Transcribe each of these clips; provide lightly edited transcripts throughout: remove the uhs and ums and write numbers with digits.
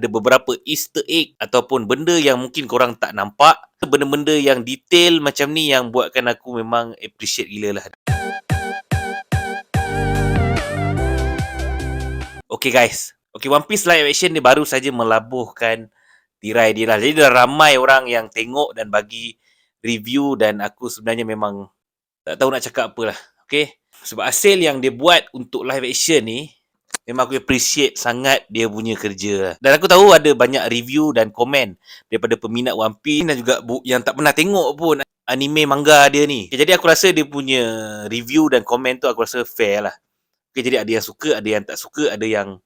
ada beberapa Easter egg ataupun benda yang mungkin korang tak nampak. Benda-benda yang detail macam ni yang buatkan aku memang appreciate gila lah. Okay guys, okay, One Piece live action ni baru saja melabuhkan tirai dia lah. Jadi dah ramai orang yang tengok dan bagi review dan aku sebenarnya memang tak tahu nak cakap apa lah. Okay, sebab hasil yang dia buat untuk live action ni memang aku appreciate sangat dia punya kerja lah. Dan aku tahu ada banyak review dan komen daripada peminat One Piece dan juga yang tak pernah tengok pun anime manga dia ni. Okay, jadi aku rasa dia punya review dan komen tu aku rasa fair lah. Okay, jadi ada yang suka, ada yang tak suka, ada yang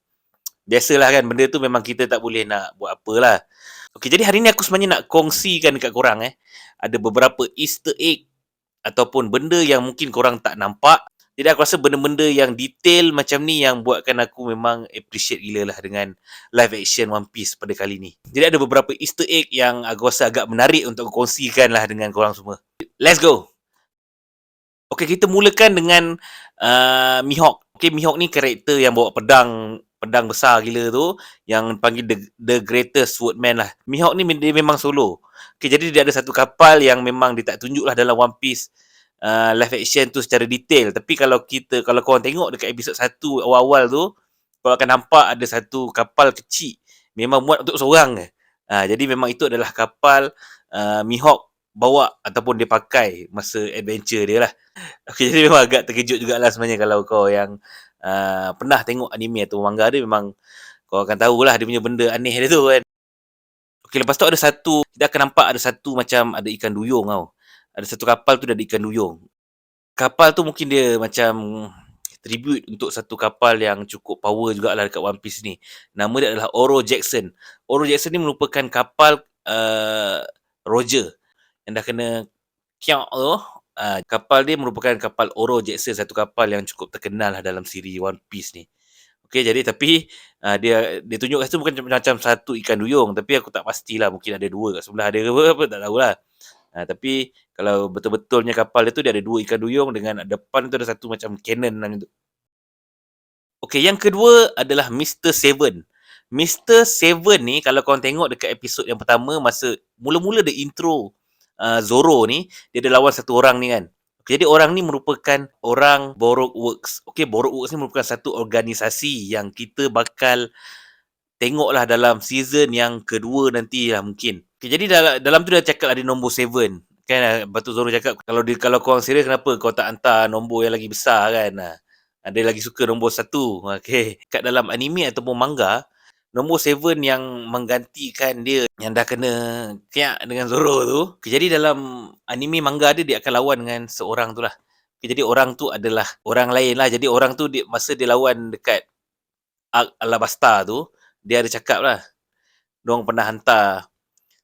biasalah kan, benda tu memang kita tak boleh nak buat apalah. Okay, jadi hari ni aku sebenarnya nak kongsikan dekat korang ada beberapa Easter egg ataupun benda yang mungkin korang tak nampak. Jadi aku rasa benda-benda yang detail macam ni yang buatkan aku memang appreciate gila lah dengan live action One Piece pada kali ni. Jadi ada beberapa Easter egg yang aku rasa agak menarik untuk aku kongsikan lah dengan korang semua. Let's go! Okay, kita mulakan dengan Mihawk. Okay, Mihawk ni karakter yang bawa pedang besar gila tu, yang panggil the greatest swordman lah. Mihawk ni dia memang solo. Okay, jadi dia ada satu kapal yang memang dia tak tunjuk lah dalam One Piece live action tu secara detail. Tapi kalau korang tengok dekat episod 1 awal-awal tu, korang akan nampak ada satu kapal kecil memang muat untuk seorang. Jadi memang itu adalah kapal Mihawk bawa ataupun dia pakai masa adventure dia lah. Okay, jadi memang agak terkejut jugalah sebenarnya kalau kau yang pernah tengok anime atau manga dia, memang kau akan tahulah dia punya benda aneh dia tu kan. Okay, lepas tu kita akan nampak ada satu macam ada ikan duyung tau. Ada satu kapal tu dah ada ikan duyung. Kapal tu mungkin dia macam tribute untuk satu kapal yang cukup power jugalah dekat One Piece ni. Nama dia adalah Oro Jackson. Oro Jackson ni merupakan kapal Roger yang dah kena kiak tu. Kapal dia merupakan kapal Oro Jackson, satu kapal yang cukup terkenal lah dalam siri One Piece ni. Okay, jadi tapi dia tunjuk kat situ bukan macam satu ikan duyung, tapi aku tak pastilah, mungkin ada dua kat sebelah dia ke apa, tak tahulah. Tapi kalau betul-betulnya kapal dia tu dia ada dua ikan duyung, dengan depan tu ada satu macam cannon macam tu. Okay, yang kedua adalah Mr. Seven. Mr. Seven ni kalau korang tengok dekat episod yang pertama, masa mula-mula the intro Zoro ni, dia ada lawan satu orang ni kan. Okay, jadi orang ni merupakan orang Baroque Works. Okay, Baroque Works ni merupakan satu organisasi yang kita bakal tengoklah dalam season yang kedua nanti lah mungkin. Okay, jadi dalam tu dia cakap ada nombor 7 kan. Lepas tu Zoro cakap kalau korang serius, kenapa kau tak hantar nombor yang lagi besar kan. Dia lagi suka nombor 1. Okay, kat dalam anime ataupun manga, nombor 7 yang menggantikan dia yang dah kena kiak dengan Zoro tu. Okay, jadi dalam anime manga dia akan lawan dengan seorang tu lah. Okay, jadi orang tu adalah orang lain lah. Jadi orang tu masa dia lawan dekat Alabasta tu, dia ada cakap lah, diorang pernah hantar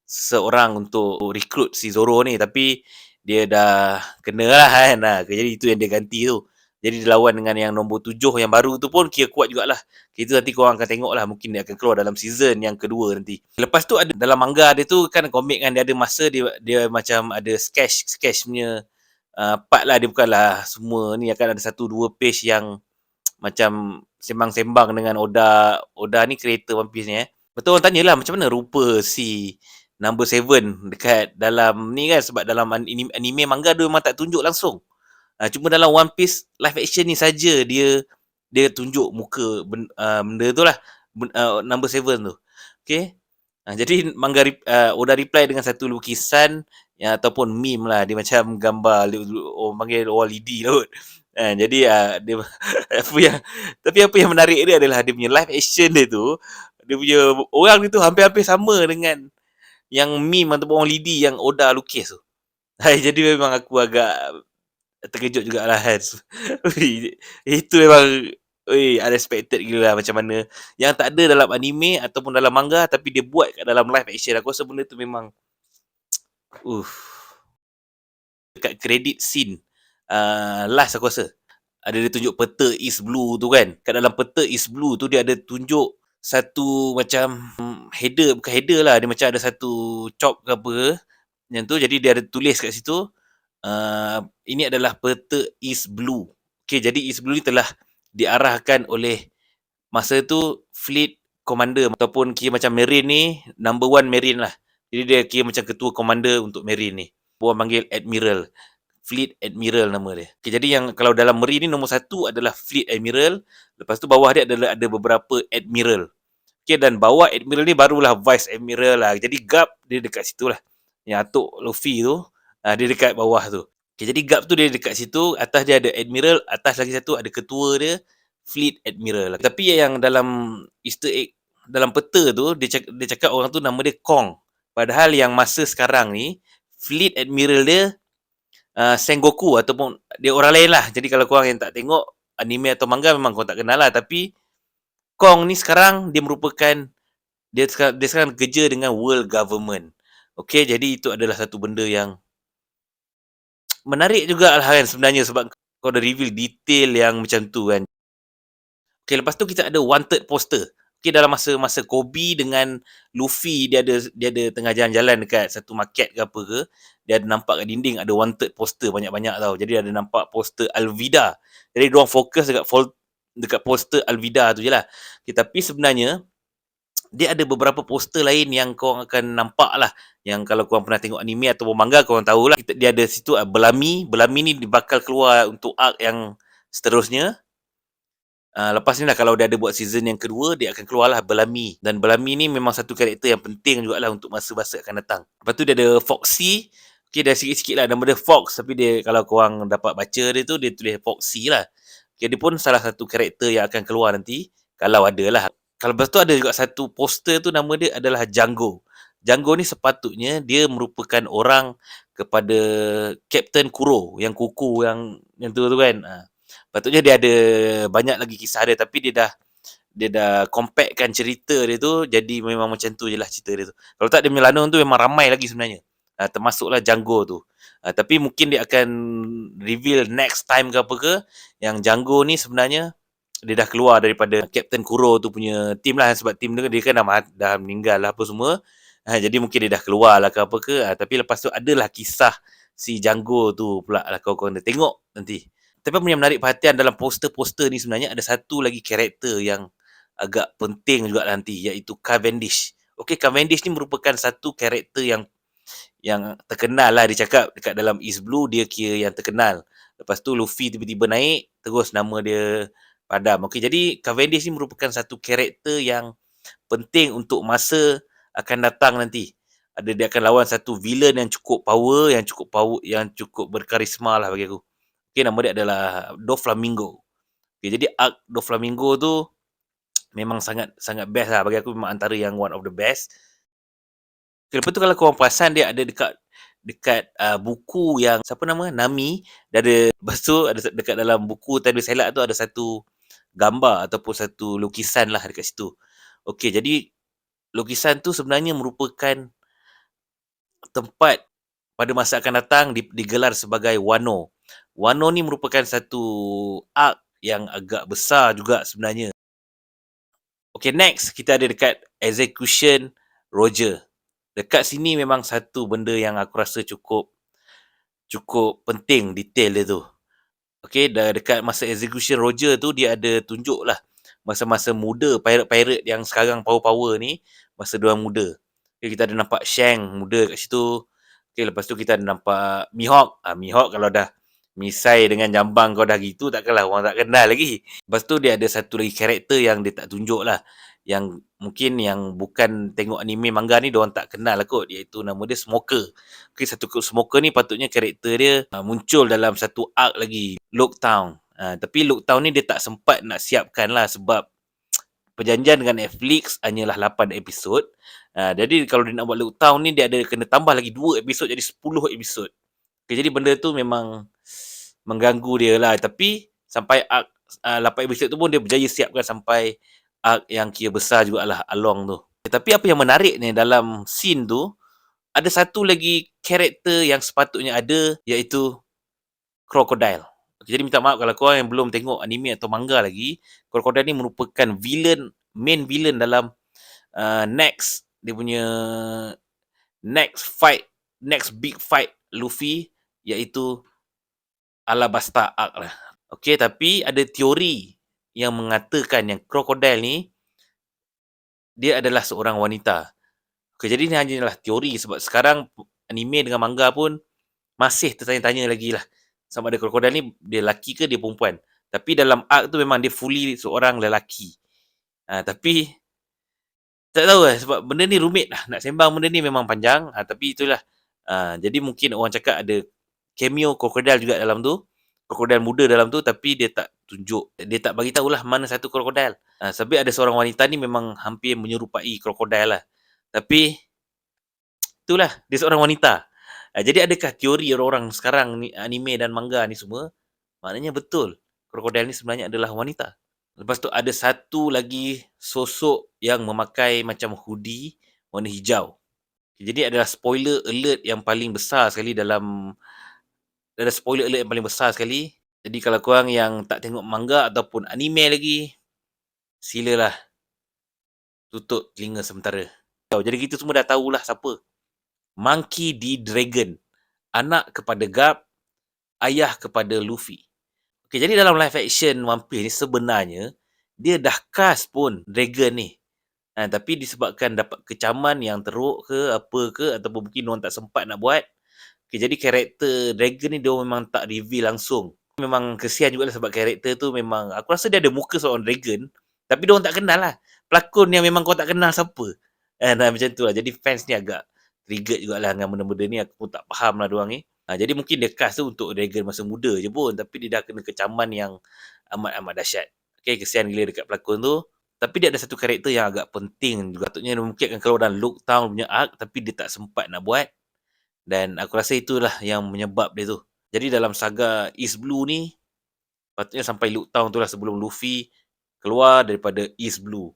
seorang untuk rekrut si Zoro ni, tapi dia dah kena lah kan. Jadi itu yang dia ganti tu. Jadi dia lawan dengan yang nombor 7 yang baru tu pun kira kuat jugalah. Itu nanti korang akan tengok lah, mungkin dia akan keluar dalam season yang kedua nanti. Lepas tu ada dalam manga dia tu kan, komik kan, dia ada masa dia macam ada sketch punya part lah. Dia bukanlah semua ni, akan ada 1-2 page yang macam sembang-sembang dengan Oda ni, creator One Piece ni Betul, orang tanyalah macam mana rupa si number 7 dekat dalam ni kan, sebab dalam anime manga dia memang tak tunjuk langsung. Cuma dalam One Piece live action ni saja dia tunjuk muka benda tu lah, number 7 tu. Okay. Jadi manga Oda reply dengan satu lukisan ataupun meme lah. Dia macam gambar orang panggil orang lidi lah kot. Jadi dia apa yang menarik dia adalah dia punya live action dia tu, dia punya orang dia tu hampir-hampir sama dengan yang meme ataupun orang lidi yang Oda lukis tu. Jadi memang aku agak terkejut jugalah kan. Itu memang unexpected gila lah, macam mana yang tak ada dalam anime ataupun dalam manga tapi dia buat kat dalam live action. Aku rasa benda tu memang dekat credit scene last aku rasa ada dia tunjuk peta East Blue tu kan. Kat dalam peta East Blue tu dia ada tunjuk satu macam header, bukan header lah, dia macam ada satu chop ke apa yang tu. Jadi dia ada tulis kat situ ini adalah peta East Blue. Okay, jadi East Blue ni telah diarahkan oleh masa tu fleet commander ataupun kira macam Marine ni, number one Marine lah. Jadi dia kira macam ketua commander untuk Marine ni. Orang panggil Admiral. Fleet Admiral nama dia. Okay, jadi yang kalau dalam Marine ni nombor satu adalah Fleet Admiral. Lepas tu bawah dia adalah ada beberapa Admiral. Okay, dan bawah Admiral ni barulah Vice Admiral lah. Jadi Garp dia dekat situ lah. Yang atuk Luffy tu, dia dekat bawah tu. Okay, jadi Garp tu dia dekat situ. Atas dia ada Admiral. Atas lagi satu ada ketua dia, Fleet Admiral. Tapi yang dalam Easter egg, dalam peta tu, dia cakap orang tu nama dia Kong. Padahal yang masa sekarang ni, Fleet Admiral dia Sengoku ataupun dia orang lain lah. Jadi kalau korang yang tak tengok anime atau manga memang korang tak kenal lah. Tapi Kong ni sekarang dia merupakan dia sekarang kerja dengan world government. Okay, jadi itu adalah satu benda yang menarik juga lah kan sebenarnya sebab kau dah reveal detail yang macam tu kan. Okay, lepas tu kita ada wanted poster. Okay, dalam masa Kobe dengan Luffy dia ada tengah jalan-jalan dekat satu market ke apa ke, dia ada nampak kat dinding ada wanted poster banyak-banyak tau. Jadi ada nampak poster Alvida. Jadi diorang fokus dekat poster Alvida tu je lah. Okay, tapi sebenarnya dia ada beberapa poster lain yang korang akan nampak lah. Yang kalau korang pernah tengok anime atau manga, korang tahulah. Dia ada situ Belami. Belami ni bakal keluar untuk arc yang seterusnya. Lepas ni lah kalau dia ada buat season yang kedua, dia akan keluarlah Belami. Dan Belami ni memang satu karakter yang penting jugalah untuk masa-masa akan datang. Lepas tu dia ada Foxy. Okay, dah sikit-sikit lah nama dia Fox. Tapi dia kalau korang dapat baca dia tu, dia tulis Foxy lah. Okay, dia pun salah satu karakter yang akan keluar nanti. Kalau ada lah. Kalau lepas tu ada juga satu poster tu nama dia adalah Django. Django ni sepatutnya dia merupakan orang kepada Captain Kuro. Yang kuku yang tu kan. Patutnya dia ada banyak lagi kisah dia tapi dia dah compactkan cerita dia tu jadi memang macam tu je lah cerita dia tu. Kalau tak dia punya Lanun tu memang ramai lagi sebenarnya. Termasuklah Django tu. Tapi mungkin dia akan reveal next time ke apa ke yang Django ni sebenarnya dia dah keluar daripada Captain Kuro tu punya team lah sebab team dia kan dah meninggal lah apa semua. Jadi mungkin dia dah keluar lah ke apa ke. Tapi lepas tu adalah kisah si Django tu pula lah kau dah tengok nanti. Tapi yang menarik perhatian dalam poster-poster ni sebenarnya ada satu lagi karakter yang agak penting juga nanti iaitu Cavendish. Okey, Cavendish ni merupakan satu karakter yang terkenal lah dia cakap dekat dalam East Blue dia kira yang terkenal. Lepas tu Luffy tiba-tiba naik terus nama dia padam. Okey, jadi Cavendish ni merupakan satu karakter yang penting untuk masa akan datang nanti. Dia akan lawan satu villain yang cukup power, yang cukup berkarisma lah bagi aku. Okay, nama dia adalah Doflamingo. Okay, jadi arc Doflamingo tu memang sangat sangat best lah. Bagi aku memang antara yang one of the best. Okay, lepas tu kalau korang perasan dia ada dekat buku yang siapa nama? Nami. Dia ada, lepas tu ada dekat dalam buku Time Selak tu ada satu gambar ataupun satu lukisan lah dekat situ. Okay, jadi lukisan tu sebenarnya merupakan tempat pada masa akan datang digelar sebagai Wano. Wano ni merupakan satu arc yang agak besar juga sebenarnya. Okay, next kita ada dekat Execution Roger. Dekat sini memang satu benda yang aku rasa cukup penting detail dia tu. Okay, dekat masa Execution Roger tu dia ada tunjuk lah masa-masa muda pirate-pirate yang sekarang power-power ni masa diorang muda. Okay, kita ada nampak Shanks muda kat situ. Okay, lepas tu kita ada nampak Mihawk. Mihawk kalau dah misai dengan jambang kau dah gitu takkanlah orang tak kenal lagi. Lepas tu dia ada satu lagi karakter yang dia tak tunjuk lah. Yang mungkin yang bukan tengok anime manga ni diorang tak kenal lah kot. Iaitu nama dia Smoker. Okay, satu Smoker ni patutnya karakter dia muncul dalam satu arc lagi. Lockdown. Tapi Lockdown ni dia tak sempat nak siapkan lah sebab perjanjian dengan Netflix hanyalah 8 episod. Jadi kalau dia nak buat Lockdown ni dia ada kena tambah lagi 2 episod jadi 10 episod. Okay, jadi benda tu memang mengganggu dia lah. Tapi sampai arc 8 episod tu pun dia berjaya siapkan sampai arc yang kira besar jugalah Along tu. Tapi apa yang menarik ni dalam scene tu, ada satu lagi karakter yang sepatutnya ada iaitu Crocodile. Okay, jadi minta maaf kalau korang yang belum tengok anime atau manga lagi, Crocodile ni merupakan main villain dalam next dia punya next big fight Luffy iaitu Alabasta Arc lah. Okay, tapi ada teori yang mengatakan yang Crocodile ni dia adalah seorang wanita. Okay, jadi ini hanyalah teori sebab sekarang anime dengan manga pun masih tertanya-tanya lagi lah. Sama ada krokodil ni dia lelaki ke dia perempuan. Tapi dalam arc tu memang dia fully seorang lelaki. Tapi tak tahu lah sebab benda ni rumit lah. Nak sembang benda ni memang panjang. Tapi itulah. Jadi mungkin orang cakap ada cameo krokodil juga dalam tu. Krokodil muda dalam tu tapi dia tak tunjuk. Dia tak bagi tahulah mana satu krokodil. Sebab ada seorang wanita ni memang hampir menyerupai krokodil lah. Tapi itulah dia seorang wanita. Jadi adakah teori orang-orang sekarang ni anime dan manga ni semua maknanya betul krokodil ni sebenarnya adalah wanita. Lepas tu ada satu lagi sosok yang memakai macam hoodie warna hijau. Jadi adalah spoiler alert yang paling besar sekali ada spoiler alert yang paling besar sekali. Jadi kalau korang yang tak tengok manga ataupun anime lagi, silalah tutup telinga sementara. Jadi kita semua dah tahulah siapa. Monkey D. Dragon. Anak kepada Garp, ayah kepada Luffy. Okay, jadi dalam live action One Piece ni sebenarnya dia dah cast pun Dragon ni. Tapi disebabkan dapat kecaman yang teruk ke apa ke ataupun mungkin orang tak sempat nak buat. Okay, jadi karakter Dragon ni dia memang tak reveal langsung. Memang kesian juga lah sebab karakter tu memang aku rasa dia ada muka seorang Dragon tapi dia orang tak kenal lah. Pelakon yang memang kau tak kenal siapa. Macam tu lah. Jadi fans ni agak triggered jugalah dengan benda-benda ni. Aku pun tak faham lah diorang ni. Jadi mungkin dia cast tu untuk Dragon masa muda je pun. Tapi dia dah kena kecaman yang amat-amat dahsyat. Okay, kesian gila dekat pelakon tu. Tapi dia ada satu karakter yang agak penting juga. Patutnya mungkin akan keluar dalam Looktown punya arc. Tapi dia tak sempat nak buat. Dan aku rasa itulah yang menyebab dia tu. Jadi dalam saga East Blue ni, patutnya sampai Looktown tu lah sebelum Luffy keluar daripada East Blue.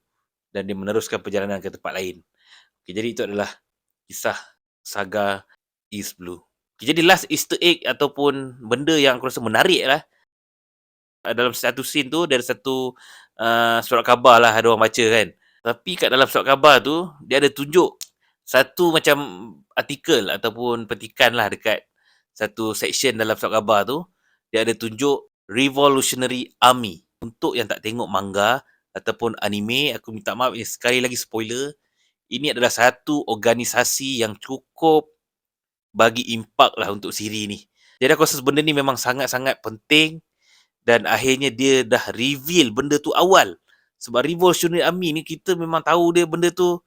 Dan dia meneruskan perjalanan ke tempat lain. Okay, jadi itu adalah kisah saga East Blue. Okay, jadi last Easter egg ataupun benda yang aku rasa menarik lah. Dalam satu scene tu, ada satu surat khabar lah ada orang baca kan. Tapi kat dalam surat khabar tu, dia ada tunjuk satu macam artikel ataupun petikan lah dekat satu section dalam surat khabar tu. Dia ada tunjuk Revolutionary Army. Untuk yang tak tengok manga ataupun anime, aku minta maaf ini sekali lagi spoiler. Ini adalah satu organisasi yang cukup bagi impak lah untuk siri ni. Jadi aku rasa benda ni memang sangat-sangat penting dan akhirnya dia dah reveal benda tu awal. Sebab Revolutionary Army ni kita memang tahu dia benda tu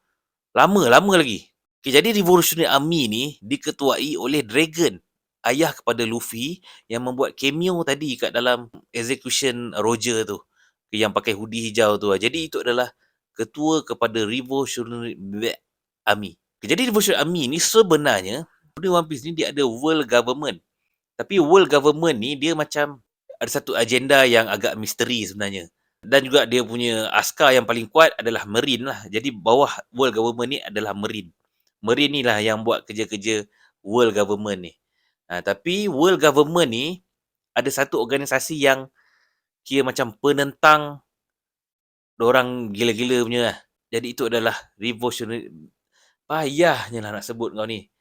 lama lagi. Okay, jadi Revolutionary Army ni diketuai oleh Dragon, ayah kepada Luffy yang membuat cameo tadi kat dalam Execution Roger tu. Yang pakai hoodie hijau tu. Jadi itu adalah ketua kepada Revolutionary Army. Okay, jadi Revolutionary Army ni sebenarnya di One Piece ni dia ada world government. Tapi world government ni dia macam ada satu agenda yang agak misteri sebenarnya. Dan juga dia punya askar yang paling kuat adalah Marine lah. Jadi bawah world government ni adalah Marine. Marine ni lah yang buat kerja-kerja world government ni. Tapi world government ni ada satu organisasi yang kira macam penentang dorang gila-gila punya lah. Jadi itu adalah Revolutionary. Payahnya lah nak sebut kau ni.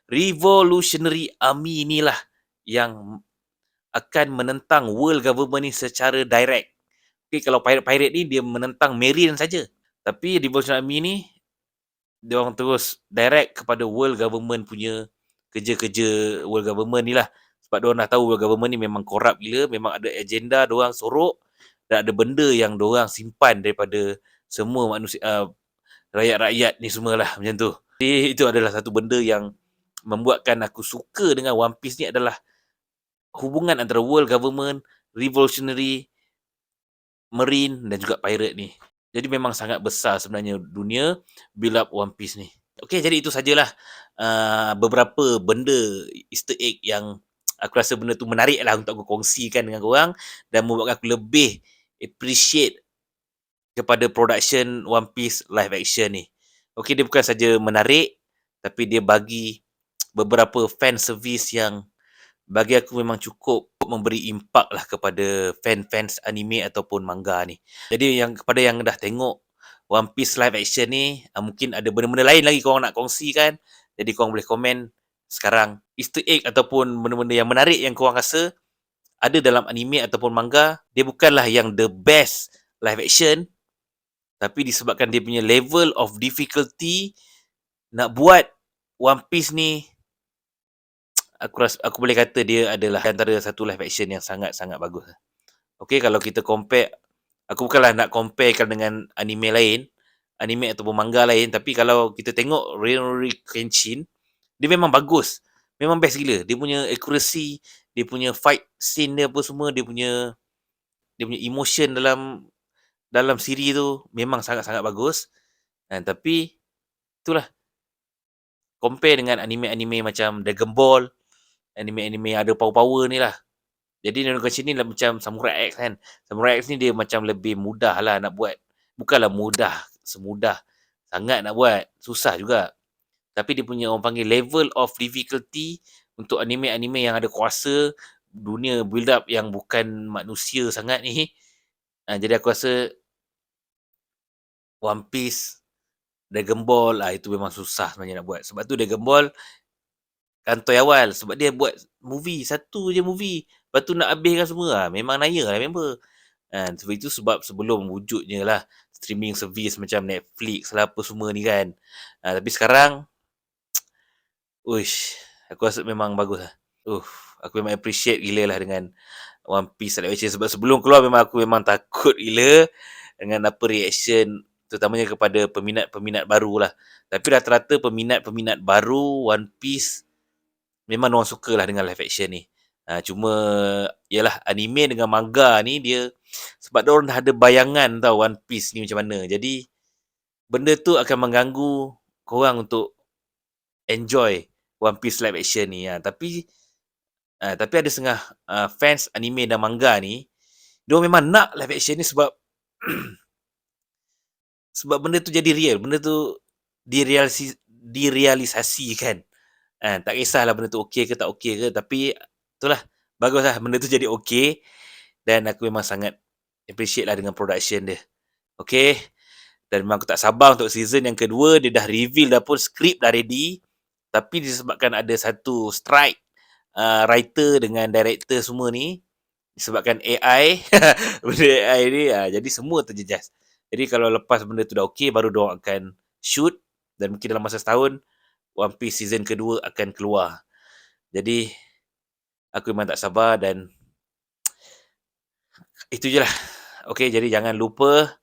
Revolutionary Army inilah yang akan menentang world government ni secara direct. Okay, kalau pirate ni dia menentang Marine saja. Tapi Revolutionary Army ni dia orang terus direct kepada world government punya kerja-kerja world government ni lah. Sebab diorang dah tahu world government ni memang korup gila, memang ada agenda diorang sorok dan ada benda yang diorang simpan daripada semua manusia, rakyat-rakyat ni semualah macam tu. Jadi itu adalah satu benda yang membuatkan aku suka dengan One Piece ni adalah hubungan antara world government, revolutionary, marine dan juga pirate ni. Jadi memang sangat besar sebenarnya dunia build up One Piece ni. Okay, jadi itu sajalah beberapa benda Easter egg yang aku rasa benda tu menarik lah untuk aku kongsikan dengan korang dan membuatkan aku lebih appreciate kepada production One Piece live action ni. Okay, dia bukan saja menarik tapi dia bagi beberapa fan service yang bagi aku memang cukup memberi impak lah kepada fans anime ataupun manga ni. Jadi yang kepada yang dah tengok One Piece live action ni, mungkin ada benda-benda lain lagi korang nak kongsikan. Jadi korang boleh komen sekarang Easter egg ataupun benda-benda yang menarik yang korang rasa ada dalam anime ataupun manga. Dia bukanlah yang the best live action Tapi disebabkan dia punya level of difficulty nak buat One Piece ni, aku boleh kata dia adalah antara satu live action yang sangat-sangat bagus. Okay, kalau kita compare, aku bukanlah nak comparekan dengan anime lain, anime ataupun manga lain, tapi kalau kita tengok Rurouni Kenshin, dia memang bagus. Memang best gila. Dia punya accuracy, dia punya fight scene dia apa semua, dia punya emotion dalam siri tu memang sangat-sangat bagus. Tapi itulah, compare dengan anime-anime macam Dragon Ball, anime-anime yang ada power-power ni lah. Jadi Rurouni Kenshin ni lah macam Samurai X kan. Samurai X ni dia macam lebih mudah lah nak buat. Bukanlah mudah, semudah sangat nak buat. Susah juga. Tapi dia punya orang panggil level of difficulty untuk anime-anime yang ada kuasa, dunia build up yang bukan manusia sangat ni. Jadi aku rasa One Piece, Dragon Ball itu memang susah sebenarnya nak buat. Sebab tu Dragon Ball kantoi awal. Sebab dia buat movie, satu je movie. Lepas tu nak habiskan semua memang naya lah member. Sebab itu sebab sebelum wujudnya lah streaming service macam Netflix lah apa semua ni kan. Tapi sekarang, uish, aku rasa memang bagus lah. Aku memang appreciate gila lah dengan One Piece live action. Sebab sebelum keluar memang aku memang takut gila dengan apa reaction, terutamanya kepada peminat-peminat baru lah. Tapi rata-rata peminat-peminat baru One Piece memang orang suka lah dengan live action ni. Cuma yalah, anime dengan manga ni dia, sebab dia orang dah ada bayangan tau One Piece ni macam mana. Jadi benda tu akan mengganggu korang untuk enjoy One Piece live action ni. Tapi ada setengah fans anime dan manga ni, dia memang nak live action ni sebab sebab benda tu jadi real, benda tu direalisasikan. Tak kisahlah benda tu okey ke tak okey ke, tapi itulah, baguslah benda tu jadi okey, dan aku memang sangat appreciate lah dengan production dia. Okey, dan memang aku tak sabar untuk season yang kedua. Dia dah reveal dah pun, skrip dah ready, tapi disebabkan ada satu strike writer dengan director semua ni, disebabkan AI benda AI ni, jadi semua terjejas. Jadi kalau lepas benda tu dah okey, baru diorang akan shoot, dan mungkin dalam masa setahun One Piece season kedua akan keluar. Jadi aku memang tak sabar, dan itu je lah. Okay, jadi jangan lupa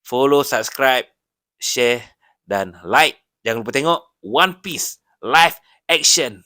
follow, subscribe, share dan like. Jangan lupa tengok One Piece live action.